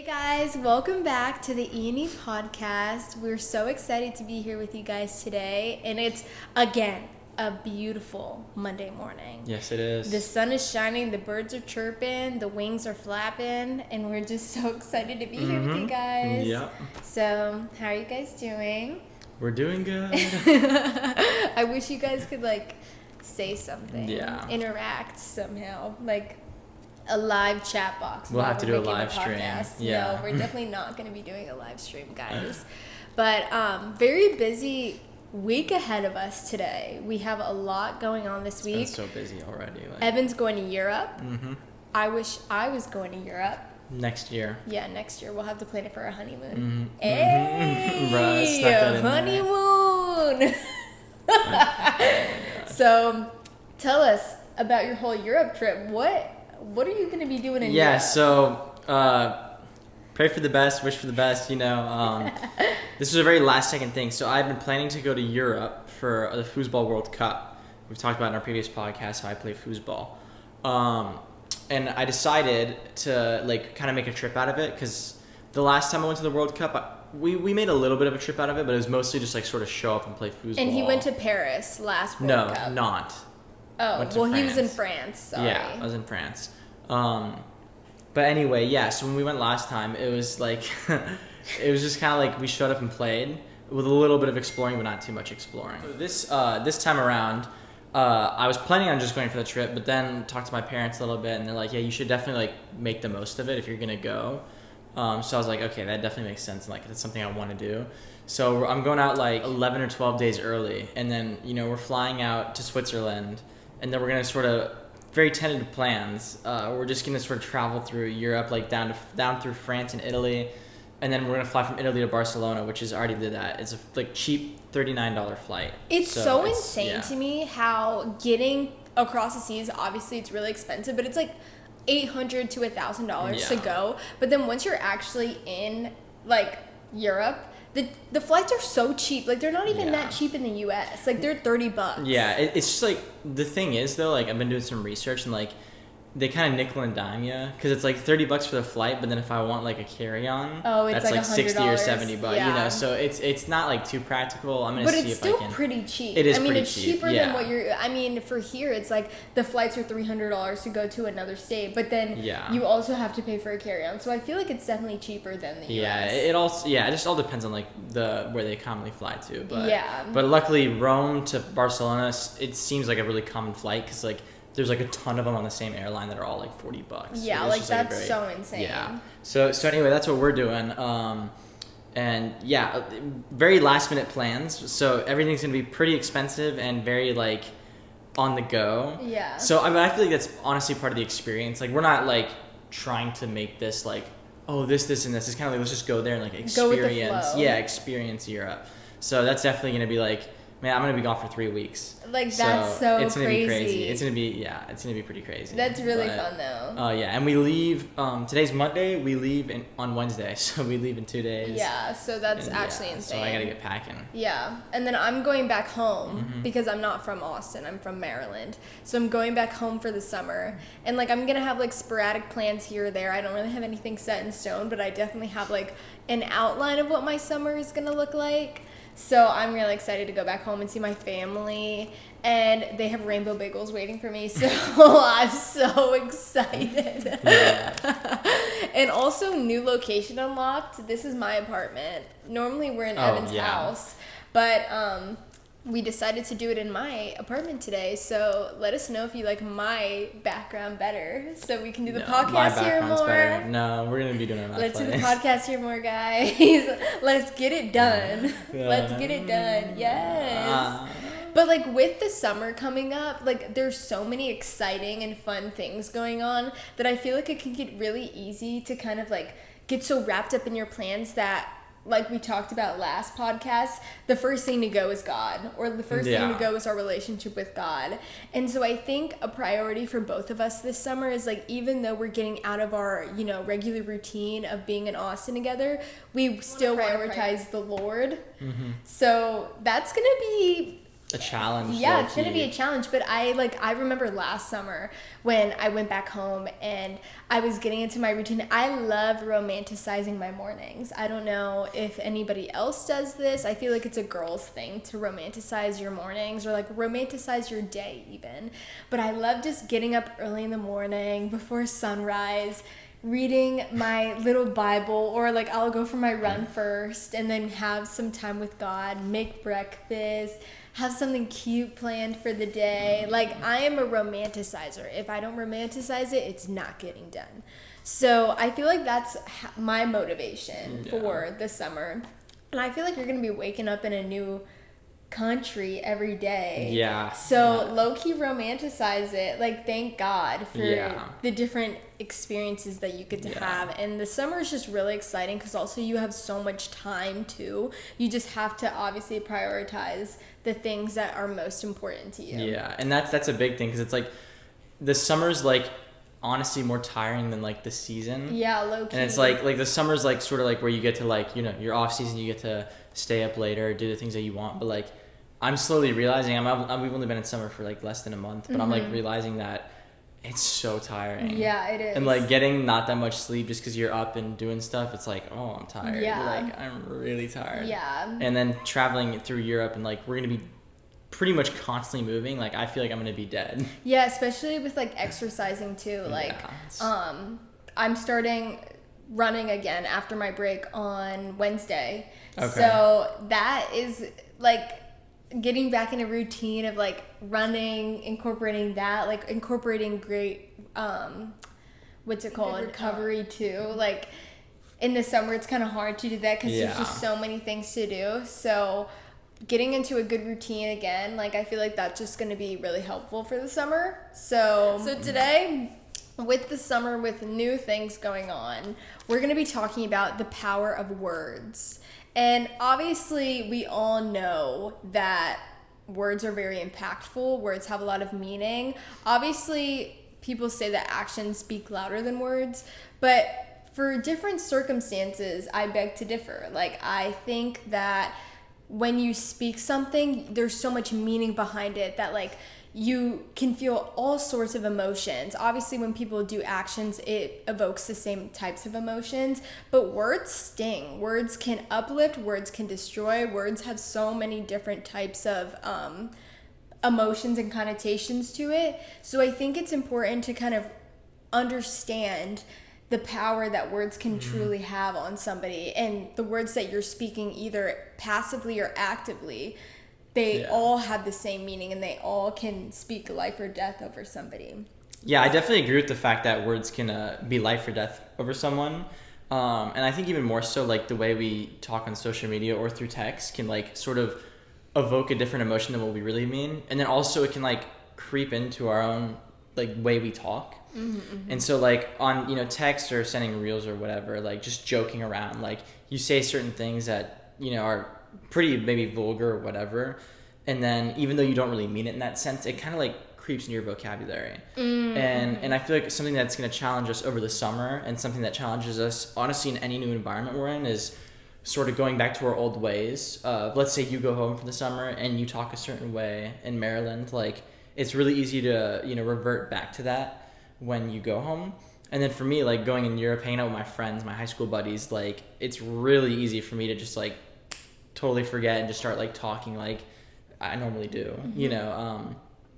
Guys, welcome back to the E&E podcast. We're so excited to be here with you guys today, and it's again a beautiful Monday morning. Yes, it is. The sun is shining, the birds are chirping, the wings are flapping, and we're just so excited to be here with you guys. Yep. So, how are you guys doing? We're doing good. I wish you guys could say something. Yeah. Interact somehow. A live chat box. We'll have to do a live stream. Yeah. No, we're definitely not going to be doing a live stream, guys. But very busy week ahead of us today. We have a lot going on this week. It's been so busy already. Evan's going to Europe. Mm-hmm. I wish I was going to Europe. Next year. Yeah, next year. We'll have to plan it for our honeymoon. Mm-hmm. Hey, Bruh, stuck that in honeymoon. So, tell us about your whole Europe trip. What are you going to be doing in Europe? Yeah, so pray for the best, wish for the best, This was a very last second thing. So I've been planning to go to Europe for the Foosball World Cup. We've talked about in our previous podcast how I play foosball. And I decided to kind of make a trip out of it because the last time I went to the World Cup, we made a little bit of a trip out of it, but it was mostly just sort of show up and play foosball. And he went to Paris last World Cup. No, not. Oh, well, he was in France. Sorry. Yeah, I was in France. But anyway, yeah, so when we went last time, it was it was just kind of we showed up and played with a little bit of exploring, but not too much exploring. So this time around, I was planning on just going for the trip, but then talked to my parents a little bit, and they're like, yeah, you should definitely make the most of it if you're going to go. So I was like, okay, that definitely makes sense, and that's something I want to do. So I'm going out 11 or 12 days early, and then, we're flying out to Switzerland, and then we're going to sort of, very tentative plans. We're just going to sort of travel through Europe, down through France and Italy, and then we're going to fly from Italy to Barcelona, which is already did that. It's a cheap $39 flight. It's so insane to me how getting across the seas, obviously it's really expensive, but it's $800 to $1,000 to go. But then once you're actually in Europe, the flights are so cheap. They're not even that cheap in the US. They're $30. Yeah, it's just the thing is though, I've been doing some research and they kind of nickel and dime you because it's $30 for the flight, but then if I want a carry-on, it's that's $60 or $70. Yeah. So it's not too practical. I'm gonna see if I can. But it's still pretty cheap. It is pretty cheap. Cheaper than what you're. For here, it's the flights are $300 to go to another state, but then you also have to pay for a carry-on. So I feel it's definitely cheaper than the US. Yeah, it just all depends on where they commonly fly to. But but luckily Rome to Barcelona, it seems like a really common flight because there's a ton of them on the same airline that are all $40. Yeah, that's so insane. Yeah. So anyway, that's what we're doing. And yeah, very last minute plans. So everything's gonna be pretty expensive and very on the go. Yeah. So I feel that's honestly part of the experience. We're not trying to make this this and this. It's kind of let's just go there and experience. Go with the flow. Yeah, experience Europe. So that's definitely gonna be man, I'm gonna be gone for 3 weeks. That's so it's gonna crazy. Be crazy. It's gonna be pretty crazy. That's really fun though. Oh yeah, and we leave. Today's Monday. We leave on Wednesday, so we leave in 2 days. Yeah, so that's actually insane. So I gotta get packing. Yeah, and then I'm going back home because I'm not from Austin. I'm from Maryland, so I'm going back home for the summer. And I'm gonna have sporadic plans here or there. I don't really have anything set in stone, but I definitely have an outline of what my summer is gonna look like. So I'm really excited to go back home and see my family, and they have rainbow bagels waiting for me, so I'm so excited. Yeah. And also new location unlocked. This is my apartment. Normally we're in Evan's house, but we decided to do it in my apartment today, so let us know if you like my background better, so we can do the podcast here more. Better. No, we're going to be doing it in my Let's place. do the podcast here more, guys. Let's get it done. Let's get it done. Yes. But with the summer coming up, there's so many exciting and fun things going on that I feel it can get really easy to kind of get so wrapped up in your plans that we talked about last podcast, the first thing to go is God, or the first thing to go is our relationship with God. And so I think a priority for both of us this summer is even though we're getting out of our, regular routine of being in Austin together, we still prioritize the Lord. Mm-hmm. So that's going to be a challenge. Yeah, it's gonna be a challenge. But I remember last summer when I went back home and I was getting into my routine. I love romanticizing my mornings. I don't know if anybody else does this. I feel like it's a girl's thing to romanticize your mornings or like romanticize your day even. But I love just getting up early in the morning before sunrise, reading my little Bible, or like I'll go for my run first and then have some time with God, make breakfast, have something cute planned for the day. Like, I am a romanticizer. If I don't romanticize it, it's not getting done. So I feel like that's my motivation for the summer. And I feel like you're going to be waking up in a new country every day. Yeah. So low-key romanticize it. Like, thank God for the different experiences that you get to have. And the summer is just really exciting because also you have so much time too. You just have to obviously prioritize the things that are most important to you. Yeah, and that's a big thing because it's like the summer's like honestly more tiring than like the season. Yeah, low-key. And it's like the summer's like sort of like where you get to like, you know, your off season, you get to stay up later, do the things that you want. But like I'm slowly realizing we've only been in summer for like less than a month, but I'm like realizing that it's so tiring. Yeah, it is. And like getting not that much sleep just because you're up and doing stuff, it's like, oh, I'm tired. Yeah. Like I'm really tired. Yeah. And then traveling through Europe and like we're gonna be pretty much constantly moving. Like I feel like I'm gonna be dead. Yeah, especially with like exercising too. Like I'm starting running again after my break on Wednesday. Okay. So that is like getting back in a routine of like running, incorporating that, like incorporating great what's it called, recovery too. Like in the summer it's kind of hard to do that because there's just so many things to do. So getting into a good routine again, like I feel like that's just going to be really helpful for the summer. So today, with the summer, with new things going on, we're going to be talking about the power of words. And obviously, we all know that words are very impactful. Words have a lot of meaning. Obviously, people say that actions speak louder than words, but for different circumstances, I beg to differ. Like, I think that when you speak something, there's so much meaning behind it that like you can feel all sorts of emotions. Obviously, when people do actions, it evokes the same types of emotions, but words sting. Words can uplift, words can destroy. Words have so many different types of emotions and connotations to it. So I think it's important to kind of understand the power that words can truly have on somebody, and the words that you're speaking either passively or actively, they all have the same meaning and they all can speak life or death over somebody. Yeah, I definitely agree with the fact that words can be life or death over someone. And I think even more so like the way we talk on social media or through text can like sort of evoke a different emotion than what we really mean. And then also it can like creep into our own like way we talk. And so like on, you know, text or sending reels or whatever, like just joking around, like you say certain things that, you know, are pretty maybe vulgar or whatever, and then even though you don't really mean it in that sense, it kind of like creeps into your vocabulary. And I feel like something that's going to challenge us over the summer and something that challenges us honestly in any new environment we're in is sort of going back to our old ways. Let's say you go home for the summer and you talk a certain way in Maryland, like it's really easy to, you know, revert back to that when you go home. And then for me, like going in Europe, hanging out with my friends, my high school buddies, like it's really easy for me to just like totally forget and just start like talking like I normally do, you know,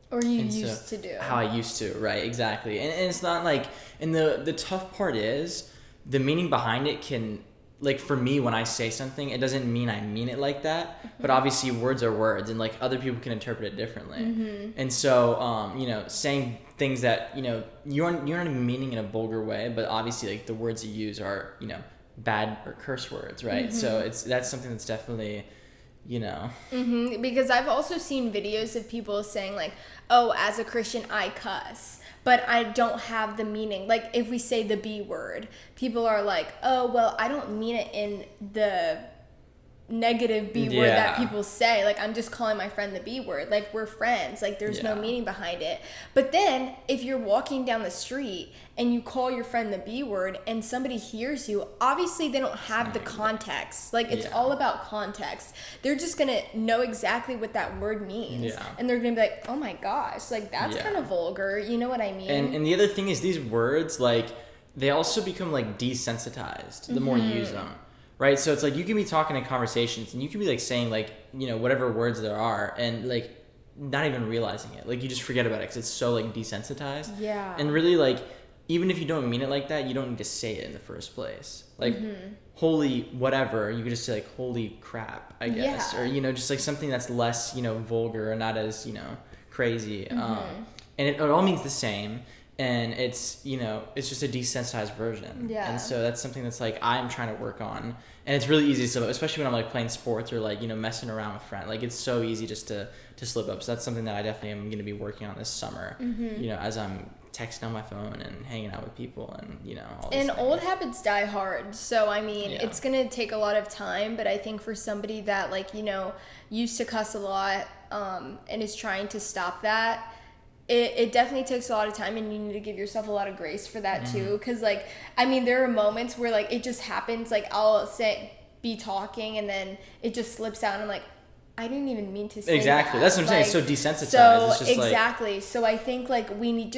or you used to do. How I used to, right, exactly. And it's not like, and the tough part is the meaning behind it can, like for me, when I say something, it doesn't mean I mean it like that, but obviously words are words and like other people can interpret it differently. And so, you know, saying things that, you know, you're not even meaning in a vulgar way, but obviously like the words you use are, you know, bad or curse words, right? So that's something that's definitely, you know. Because I've also seen videos of people saying like, oh, as a Christian, I cuss, but I don't have the meaning. Like if we say the B word, people are like, oh, well, I don't mean it in the negative B word that people say. Like, I'm just calling my friend the B word. Like, we're friends. Like, there's no meaning behind it. But then if you're walking down the street and you call your friend the B word and somebody hears you, obviously they don't have the context. Like, it's all about context. They're just going to know exactly what that word means. Yeah. And they're going to be like, oh my gosh, like, that's kind of vulgar. You know what I mean? And the other thing is, these words, like, they also become, like, desensitized the more you use them. Right, so it's like you can be talking in conversations and you can be like saying like, you know, whatever words there are and like not even realizing it. Like you just forget about it because it's so like desensitized. Yeah. And really like, even if you don't mean it like that, you don't need to say it in the first place. Like holy whatever, you could just say like holy crap, I guess, or you know, just like something that's less, you know, vulgar or not as, you know, crazy. And it all means the same. And it's, you know, it's just a desensitized version. Yeah. And so that's something that's like I'm trying to work on. And it's really easy, so especially when I'm like playing sports or like, you know, messing around with friends. Like it's so easy just to slip up. So that's something that I definitely am going to be working on this summer. You know, as I'm texting on my phone and hanging out with people and, you know, all these and things. Old habits die hard. So, I mean, it's going to take a lot of time. But I think for somebody that like, you know, used to cuss a lot and is trying to stop that, it definitely takes a lot of time, and you need to give yourself a lot of grace for that too. Because like, I mean, there are moments where like it just happens. Like I'll be talking and then it just slips out and I'm like, I didn't even mean to say exactly. that. That's what I'm saying. It's so desensitized. So it's just exactly. Like... So I think like we need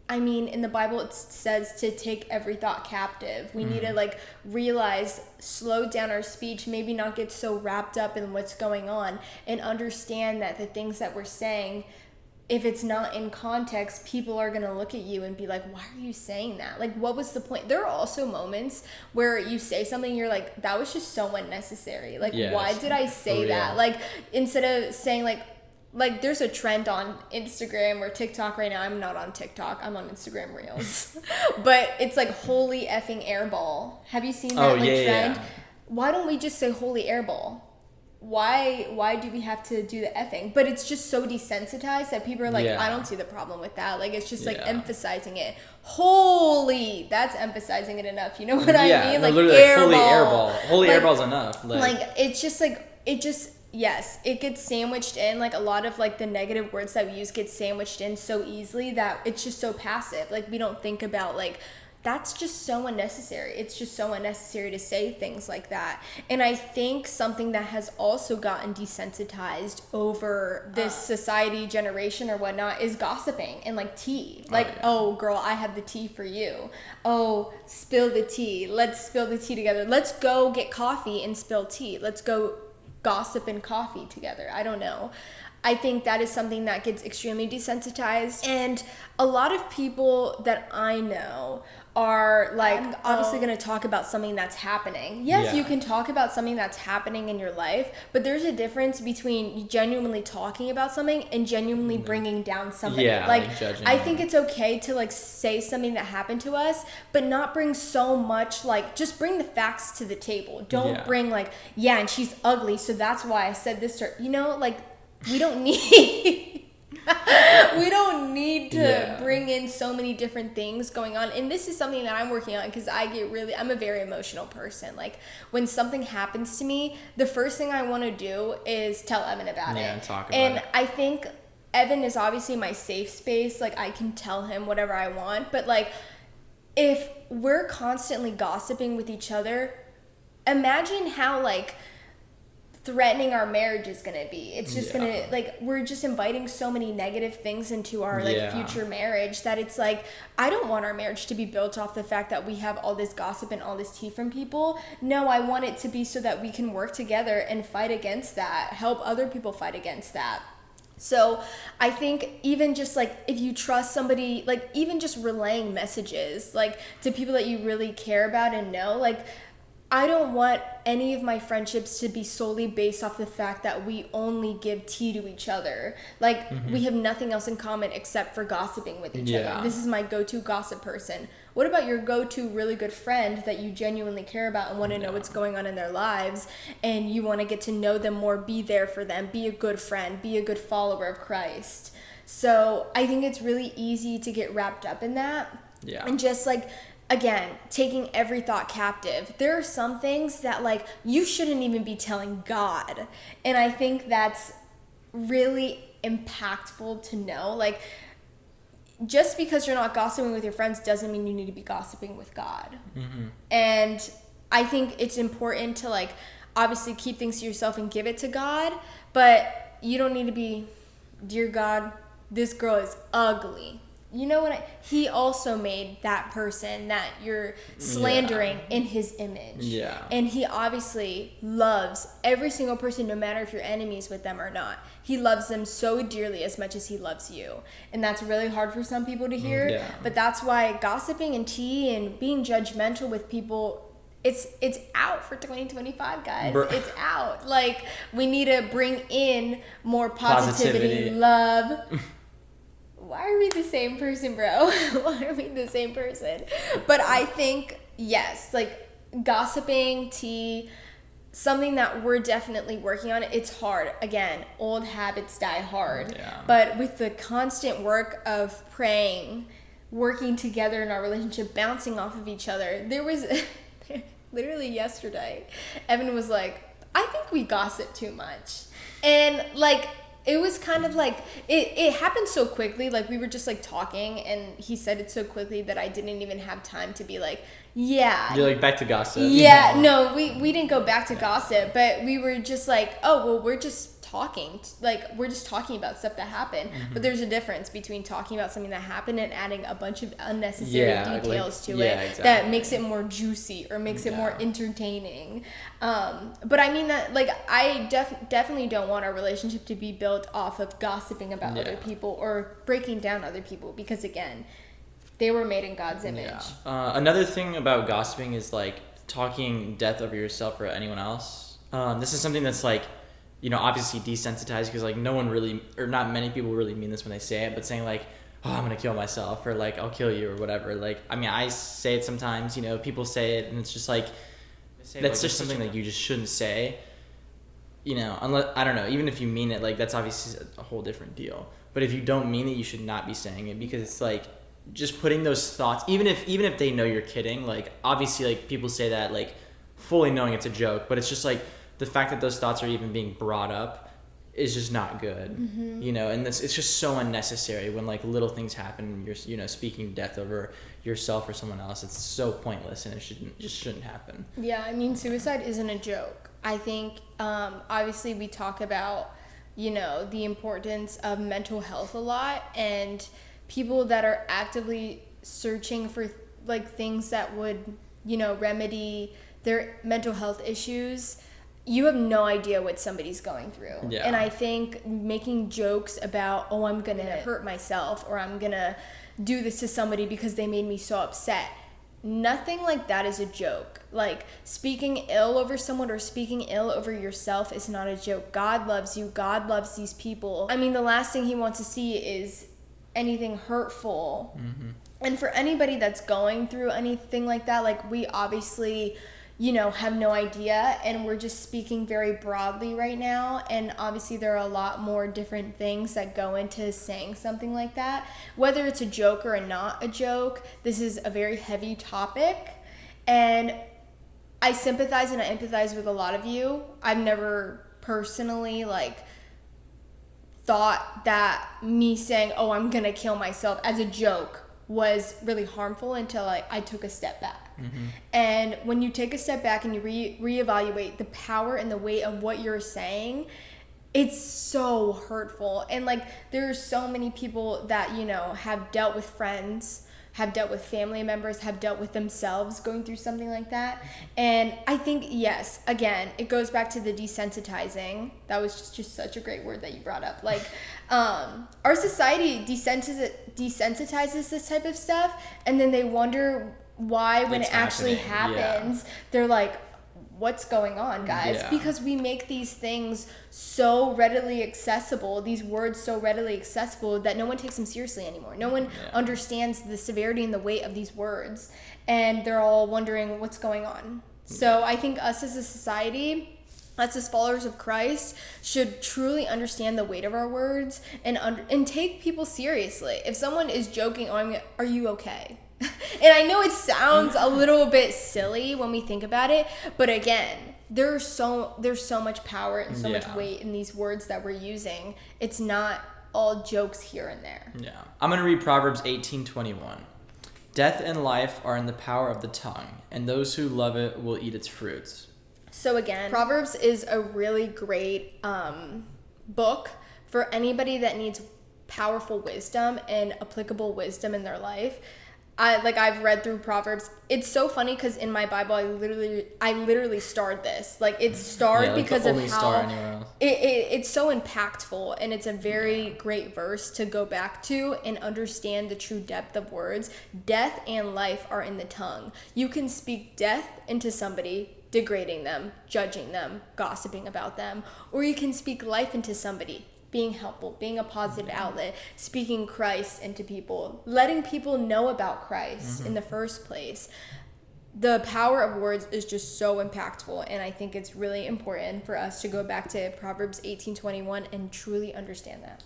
I mean, in the Bible it says to take every thought captive. We need to like realize, slow down our speech, maybe not get so wrapped up in what's going on, and understand that the things that we're saying, if it's not in context, people are going to look at you and be like, why are you saying that? Like, what was the point? There are also moments where you say something, you're like, that was just so unnecessary. Like, why did I say that? Like, instead of saying like there's a trend on Instagram or TikTok right now. I'm not on TikTok. I'm on Instagram Reels. But it's like holy effing airball. Have you seen that trend? Yeah. Why don't we just say holy airball? Why do we have to do the effing? But it's just so desensitized that people are like, I don't see the problem with that. Like, it's just like emphasizing it. Holy, that's emphasizing it enough. You know what I mean? No, like literally airball. Holy airball's enough. Like it's just like, yes, it gets sandwiched in. Like a lot of like the negative words that we use get sandwiched in so easily that it's just so passive. Like we don't think about like, that's just so unnecessary. It's just so unnecessary to say things like that. And I think something that has also gotten desensitized over this society, generation or whatnot is gossiping and like tea. Like, oh girl, I have the tea for you. Oh, spill the tea. Let's spill the tea together. Let's go get coffee and spill tea. Let's go gossip and coffee together. I don't know. I think that is something that gets extremely desensitized. And a lot of people that I know are like obviously going to talk about something that's happening. Yes, you can talk about something that's happening in your life, but there's a difference between genuinely talking about something and genuinely bringing down somebody. Like judging. I think it's okay to like say something that happened to us, but not bring so much, like just bring the facts to the table. Don't bring like, and she's ugly, so that's why I said this to her. You know, like we don't need we don't need to bring in so many different things going on. And this is something that I'm working on because I'm a very emotional person. Like when something happens to me, the first thing I want to do is tell Evan about it. And talk about it. And I think Evan is obviously my safe space. Like I can tell him whatever I want. But like if we're constantly gossiping with each other, imagine how like threatening our marriage is gonna be. It's just gonna like we're just inviting so many negative things into our like future marriage that it's like I don't want our marriage to be built off the fact that we have all this gossip and all this tea from people. No, I want it to be so that we can work together and fight against that, help other people fight against that. So I think even just like if you trust somebody, like even just relaying messages like to people that you really care about and know, like I don't want any of my friendships to be solely based off the fact that we only give tea to each other. Like, we have nothing else in common except for gossiping with each other. This is my go-to gossip person. What about your go-to really good friend that you genuinely care about and want to know what's going on in their lives, and you want to get to know them more, be there for them, be a good friend, be a good follower of Christ? So I think it's really easy to get wrapped up in that. And just like again, taking every thought captive. There are some things that like you shouldn't even be telling God. And I think that's really impactful to know. Like, just because you're not gossiping with your friends doesn't mean you need to be gossiping with God. And I think it's important to like obviously keep things to yourself and give it to God, but you don't need to be, dear God, this girl is ugly. You know what? He also made that person that you're slandering in his image. Yeah. And he obviously loves every single person, no matter if you're enemies with them or not. He loves them so dearly as much as he loves you. And that's really hard for some people to hear. Yeah. But that's why gossiping and tea and being judgmental with people, it's out for 2025, guys. It's out. Like, we need to bring in more positivity. Love. Why are we the same person, bro? Why are we the same person? But I think, yes, like gossiping, tea, something that we're definitely working on. It's hard. Again, old habits die hard. Yeah. But with the constant work of praying, working together in our relationship, bouncing off of each other, there was literally yesterday, Evan was like, I think we gossip too much. And like, it was kind of like, it happened so quickly. Like, we were just like talking and he said it so quickly that I didn't even have time to be like, yeah. You're like, back to gossip. Yeah, no, we didn't go back to gossip, but we were just like, oh, well, we're just talking. Like, we're just talking about stuff that happened. But there's a difference between talking about something that happened and adding a bunch of unnecessary details to it exactly. that makes it more juicy or makes it more entertaining. But I mean that, like, I definitely don't want our relationship to be built off of gossiping about other people or breaking down other people, because again, they were made in God's image. Another thing about gossiping is like talking death over yourself or anyone else. This is something that's like, you know, obviously desensitized, because like no one really, or not many people really mean this when they say it, but saying like, oh, I'm gonna kill myself, or like, I'll kill you, or whatever. Like, I mean, I say it sometimes, you know, people say it, and it's just like, that's just something that you just shouldn't say, you know, unless, I don't know, even if you mean it, like, that's obviously a whole different deal. But if you don't mean it, you should not be saying it, because it's like, just putting those thoughts, even if they know you're kidding, like, obviously, like, people say that, like, fully knowing it's a joke, but it's just like, the fact that those thoughts are even being brought up is just not good, you know, and it's just so unnecessary when like little things happen and you're, you know, speaking death over yourself or someone else. It's so pointless and it shouldn't happen. Yeah, I mean, suicide isn't a joke. I think obviously we talk about, you know, the importance of mental health a lot, and people that are actively searching for like things that would, you know, remedy their mental health issues. You have no idea what somebody's going through. Yeah. And I think making jokes about, oh, I'm going to hurt myself, or I'm going to do this to somebody because they made me so upset. Nothing like that is a joke. Like, speaking ill over someone or speaking ill over yourself is not a joke. God loves you. God loves these people. I mean, the last thing he wants to see is anything hurtful. And for anybody that's going through anything like that, like, we obviously, you know, have no idea, and we're just speaking very broadly right now, and obviously there are a lot more different things that go into saying something like that, whether it's a joke or not a joke. This is a very heavy topic, and I sympathize and I empathize with a lot of you. I've never personally like thought that me saying, oh, I'm gonna kill myself as a joke was really harmful until I took a step back. And when you take a step back and you reevaluate the power and the weight of what you're saying, it's so hurtful. And like, there are so many people that, you know, have dealt with friends, have dealt with family members, have dealt with themselves going through something like that. And I think, yes, again, it goes back to the desensitizing. That was just such a great word that you brought up. Like, our society desensitizes this type of stuff, and then they wonder why when it actually happens, they're like, what's going on, guys? Because we make these things so readily accessible, these words so readily accessible, that no one takes them seriously anymore. No one understands the severity and the weight of these words, and they're all wondering what's going on. So I think us as a society, us as followers of Christ, should truly understand the weight of our words and take people seriously. If someone is joking, are you okay? And I know it sounds a little bit silly when we think about it, but again, there's so much power and so much weight in these words that we're using. It's not all jokes here and there. Yeah. I'm going to read Proverbs 18:21. Death and life are in the power of the tongue, and those who love it will eat its fruits. So again, Proverbs is a really great book for anybody that needs powerful wisdom and applicable wisdom in their life. I've read through Proverbs. It's so funny because in my Bible, I literally starred this. Like, it's starred because of how it's so impactful, and it's a very great verse to go back to and understand the true depth of words. Death and life are in the tongue. You can speak death into somebody, degrading them, judging them, gossiping about them, or you can speak life into somebody, being helpful, being a positive outlet, speaking Christ into people, letting people know about Christ in the first place. The power of words is just so impactful, and I think it's really important for us to go back to Proverbs 18:21 and truly understand that.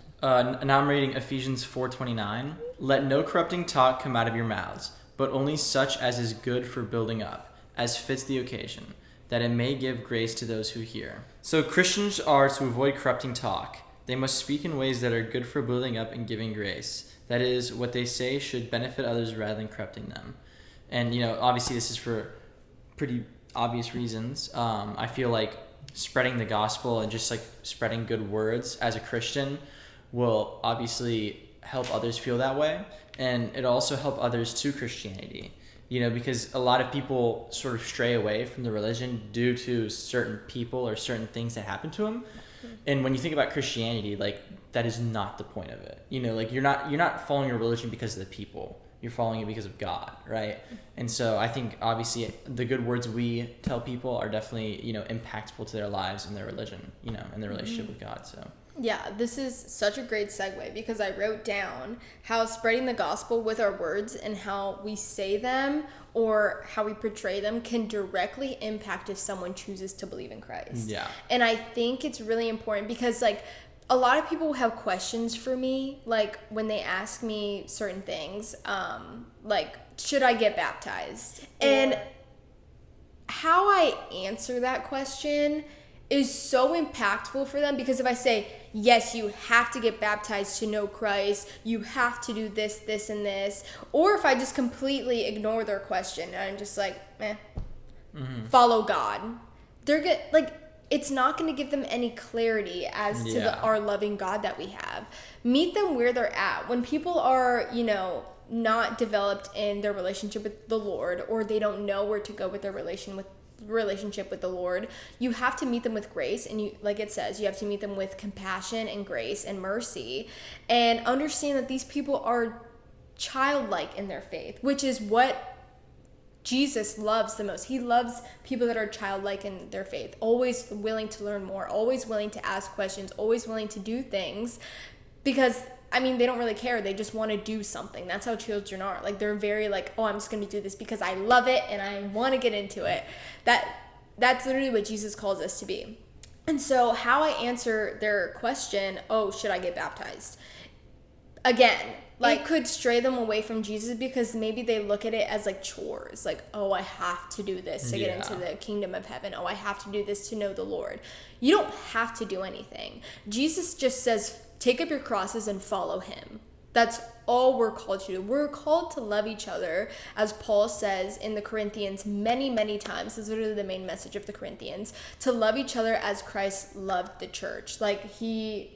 Now I'm reading Ephesians 4:29. Let no corrupting talk come out of your mouths, but only such as is good for building up, as fits the occasion, that it may give grace to those who hear. So Christians are to avoid corrupting talk. They must speak in ways that are good for building up and giving grace. That is, what they say should benefit others rather than corrupting them. And, obviously this is for pretty obvious reasons. I feel like spreading the gospel and just like spreading good words as a Christian will obviously help others feel that way. And it'll also help others to Christianity. Because a lot of people sort of stray away from the religion due to certain people or certain things that happen to them. And when you think about Christianity, like, that is not the point of it. You're not following your religion because of the people. You're following it because of God, right? And so I think obviously the good words we tell people are definitely, impactful to their lives and their religion, and their relationship with God. So yeah, this is such a great segue because I wrote down how spreading the gospel with our words and how we say them or how we portray them can directly impact if someone chooses to believe in Christ. Yeah. And I think it's really important because, like, a lot of people have questions for me, like, when they ask me certain things, like, should I get baptized? And how I answer that question is so impactful for them because if I say, yes, you have to get baptized to know Christ, you have to do this, this, and this, or if I just completely ignore their question and I'm just like, follow God, it's not going to give them any clarity as to our loving God that we have. Meet them where they're at. When people are, not developed in their relationship with the Lord, or they don't know where to go with their relationship with the Lord, you have to meet them with grace, and you, like it says, you have to meet them with compassion and grace and mercy, and understand that these people are childlike in their faith, which is what Jesus loves the most. He loves people that are childlike in their faith, always willing to learn more, always willing to ask questions, always willing to do things, because they don't really care. They just want to do something. That's how children are. Like, they're very like, oh, I'm just going to do this because I love it and I want to get into it. That's literally what Jesus calls us to be. And so how I answer their question, oh, should I get baptized? Again, it could stray them away from Jesus because maybe they look at it as like chores. Like, oh, I have to do this to get into the kingdom of heaven. Oh, I have to do this to know the Lord. You don't have to do anything. Jesus just says, take up your crosses and follow him. That's all we're called to do. We're called to love each other, as Paul says in the Corinthians many, many times. This is literally the main message of the Corinthians, to love each other as Christ loved the church. Like, he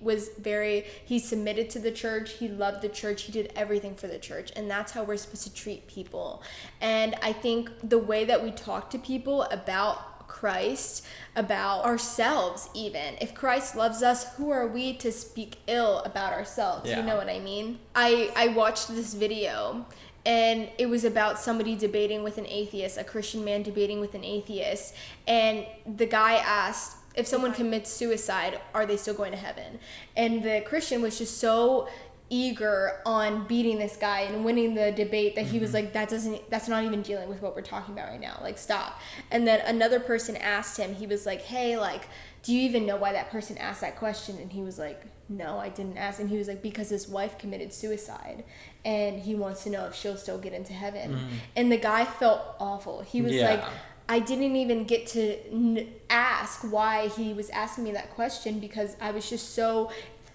submitted to the church. He loved the church. He did everything for the church. And that's how we're supposed to treat people. And I think the way that we talk to people about Christ, about ourselves even. If Christ loves us, who are we to speak ill about ourselves? Yeah. You know what I mean? I watched this video and it was about somebody debating with an atheist, a Christian man debating with an atheist, and the guy asked, if someone commits suicide, are they still going to heaven? And the Christian was just so eager on beating this guy and winning the debate that he was like, that's not even dealing with what we're talking about right now. Like, stop. And then another person asked him, he was like, hey, like, do you even know why that person asked that question? And he was like, no, I didn't ask. And he was like, because his wife committed suicide and he wants to know if she'll still get into heaven. And the guy felt awful. He was like, I didn't even get to ask why he was asking me that question because I was just so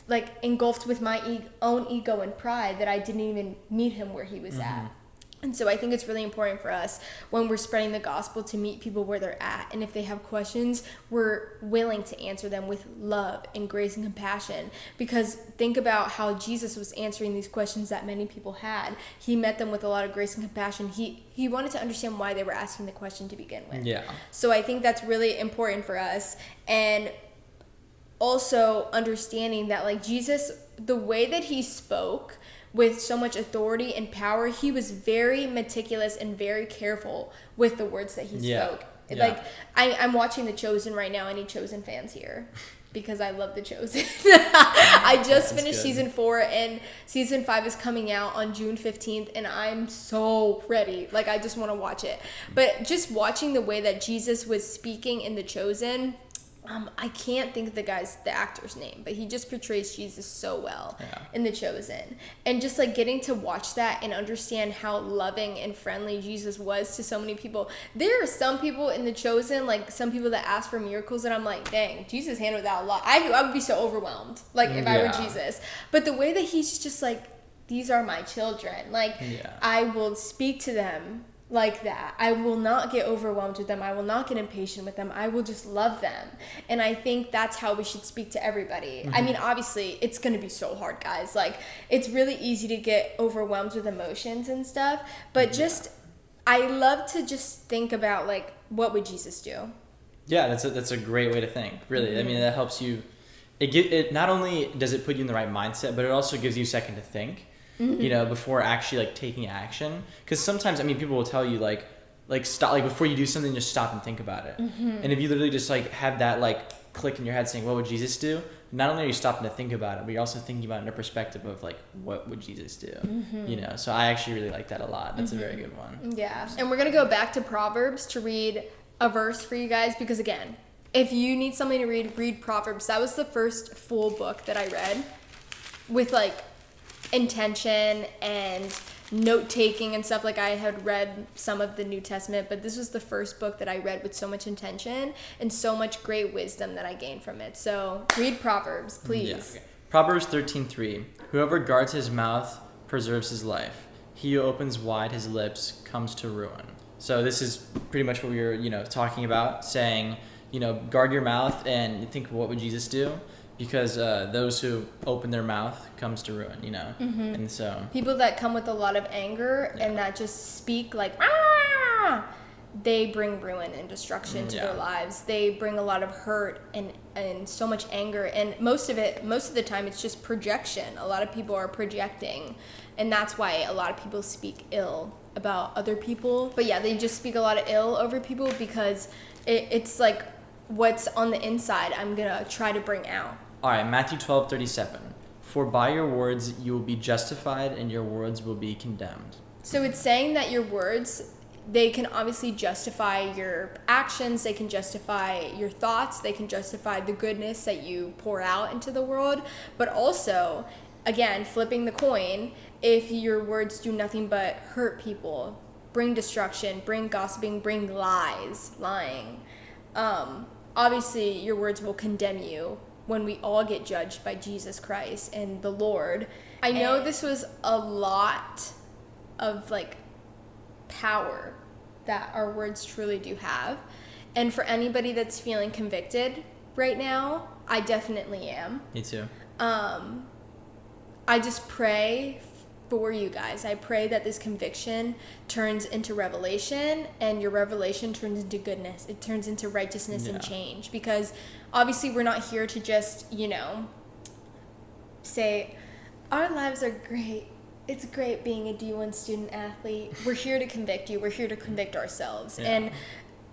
like engulfed with my own ego and pride that I didn't even meet him where he was at. And so I think it's really important for us when we're spreading the gospel to meet people where they're at. And if they have questions, we're willing to answer them with love and grace and compassion. Because think about how Jesus was answering these questions that many people had. He met them with a lot of grace and compassion. He wanted to understand why they were asking the question to begin with. Yeah. So I think that's really important for us. And also understanding that like Jesus, the way that he spoke with so much authority and power, he was very meticulous and very careful with the words that he spoke. Like I'm watching The Chosen right now. Any Chosen fans here? Because I love The Chosen. I just finished season 4 and season 5 is coming out on June 15th and I'm so ready. Like I just want to watch it. But just watching the way that Jesus was speaking in The Chosen, I can't think of the actor's name, but he just portrays Jesus so well in The Chosen. And just like getting to watch that and understand how loving and friendly Jesus was to so many people. There are some people in The Chosen, like some people that ask for miracles, and I'm like, dang, Jesus handled that a lot. I would be so overwhelmed, like if I were Jesus. But the way that he's just like, these are my children. Like I will speak to them like that. I will not get overwhelmed with them. I will not get impatient with them. I will just love them. And I think that's how we should speak to everybody. I mean, obviously, it's going to be so hard, guys. Like, it's really easy to get overwhelmed with emotions and stuff. But just, I love to just think about, like, what would Jesus do? Yeah, that's a great way to think, really. I mean, that helps you. It not only does it put you in the right mindset, but it also gives you a second to think. You know, before actually like taking action. Because sometimes, I mean, people will tell you like stop, like before you do something, just stop and think about it. And if you literally just like have that like click in your head saying, what would Jesus do? Not only are you stopping to think about it, but you're also thinking about it in a perspective of like, what would Jesus do? You know, so I actually really like that a lot. That's a very good one. Yeah. And we're going to go back to Proverbs to read a verse for you guys because again, if you need something to read Proverbs. That was the first full book that I read with like intention and note-taking and stuff. Like I had read some of the New Testament, but this was the first book that I read with so much intention and so much great wisdom that I gained from it. So read Proverbs, please. Yeah. Okay. Proverbs 13:3. Whoever guards his mouth preserves his life. He who opens wide his lips comes to ruin. So this is pretty much what we were, talking about, saying, guard your mouth and think, what would Jesus do? Because those who open their mouth comes to ruin, And so people that come with a lot of anger and that just speak like, they bring ruin and destruction to their lives. They bring a lot of hurt and so much anger. And most of the time, it's just projection. A lot of people are projecting. And that's why a lot of people speak ill about other people. But yeah, they just speak a lot of ill over people because it's like what's on the inside I'm going to try to bring out. All right, Matthew 12:37. For by your words you will be justified, and your words will be condemned. So it's saying that your words, they can obviously justify your actions, they can justify your thoughts, they can justify the goodness that you pour out into the world. But also, again, flipping the coin, if your words do nothing but hurt people, bring destruction, bring gossiping, bring lying, obviously your words will condemn you when we all get judged by Jesus Christ and the Lord. I know this was a lot of like power that our words truly do have. And for anybody that's feeling convicted right now, I definitely am. Me too. I just pray for you guys. I pray that this conviction turns into revelation and your revelation turns into goodness. It turns into righteousness and change, because obviously we're not here to just, say our lives are great. It's great being a D1 student athlete. We're here to convict you. We're here to convict ourselves. And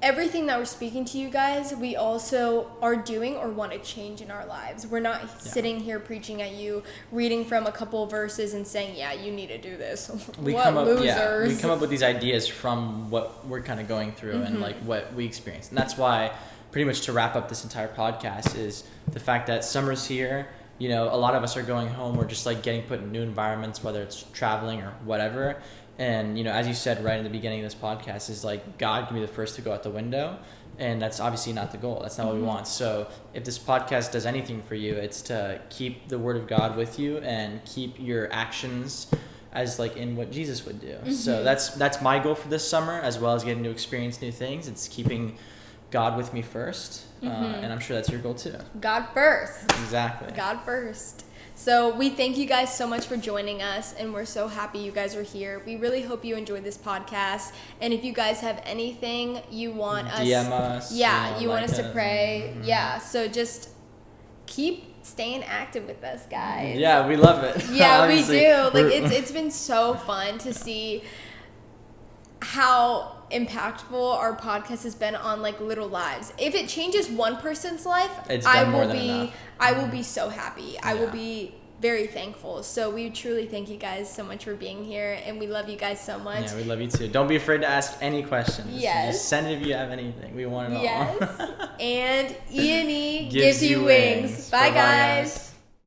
everything that we're speaking to you guys, we also are doing or want to change in our lives. We're not sitting here preaching at you, reading from a couple of verses and saying, yeah, you need to do this. We come up with these ideas from what we're kind of going through and like what we experienced. And that's why pretty much to wrap up this entire podcast is the fact that summer's here. You know, a lot of us are going home or just like getting put in new environments, whether it's traveling or whatever. And, you know, as you said right in the beginning of this podcast, is like God can be the first to go out the window. And that's obviously not the goal. That's not what we want. So if this podcast does anything for you, it's to keep the word of God with you and keep your actions as like in what Jesus would do. So that's my goal for this summer, as well as getting to experience new things. It's keeping God with me first. And I'm sure that's your goal too. God first. Exactly. God first. So we thank you guys so much for joining us, and we're so happy you guys are here. We really hope you enjoyed this podcast. And if you guys have anything you want us, DM us. yeah, you want us to pray, yeah. So just keep staying active with us, guys. Yeah, we love it. Yeah, we do. Like it's been so fun to see how impactful our podcast has been on like little lives. If it changes one person's life, I will be so happy. I will be very thankful. So we truly thank you guys so much for being here, and we love you guys so much. Yeah, we love you too. Don't be afraid to ask any questions. Yes. Just send it if you have anything. We want it all. Yes. And E&E gives you wings. Bye, guys.